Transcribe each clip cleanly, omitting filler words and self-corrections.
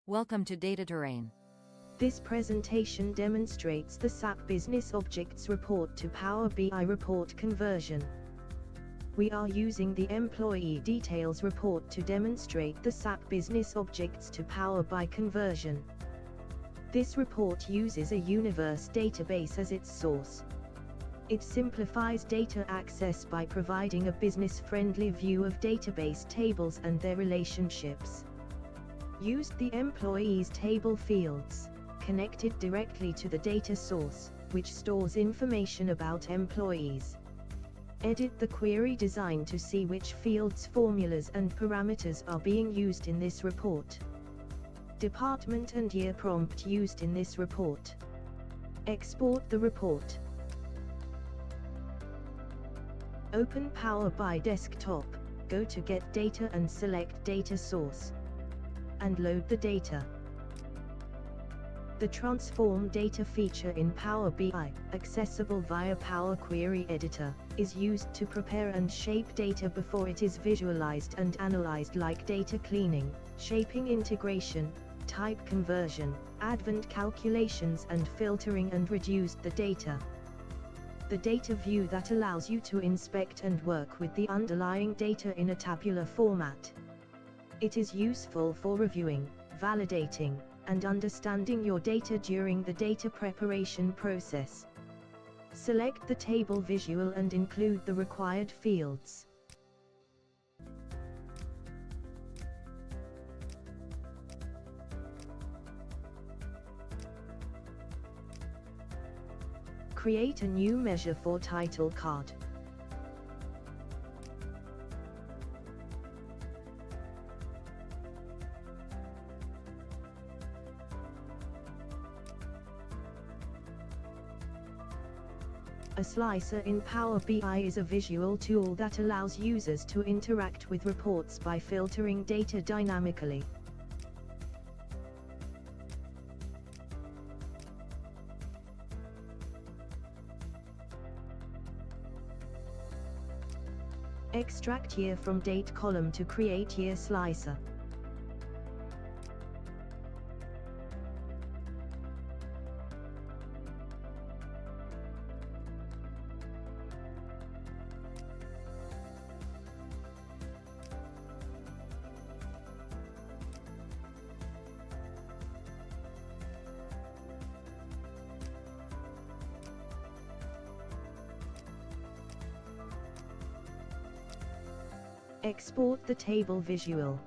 Welcome to DataTerrain. This presentation demonstrates the SAP BusinessObjects report to Power BI report conversion. We are using the Employee Details report to demonstrate the SAP BusinessObjects to Power BI conversion. This report uses a universe database as its source. It simplifies data access by providing a business-friendly view of database tables and their relationships. Used the employees table fields, connected directly to the data source, which stores information about employees. Edit the query design to see which fields, formulas and parameters are being used in this report. Department and year prompt used in this report. Export the report. Open Power BI desktop, go to Get Data and select Data Source. And load the data. The Transform Data feature in Power BI, accessible via Power Query Editor, is used to prepare and shape data before it is visualized and analyzed, like data cleaning, shaping integration, type conversion, advanced calculations and filtering, and reduced the data. The data view that allows you to inspect and work with the underlying data in a tabular format. It is useful for reviewing, validating, and understanding your data during the data preparation process. Select the table visual and include the required fields. Create a new measure for title card. A slicer in Power BI is a visual tool that allows users to interact with reports by filtering data dynamically. Extract year from date column to create year slicer. Export the table visual.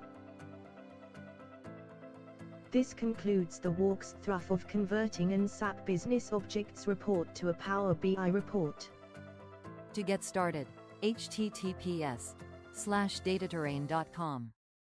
This concludes the walkthrough of converting an SAP BusinessObjects report to a Power BI report. To get started, https:/dataterrain.com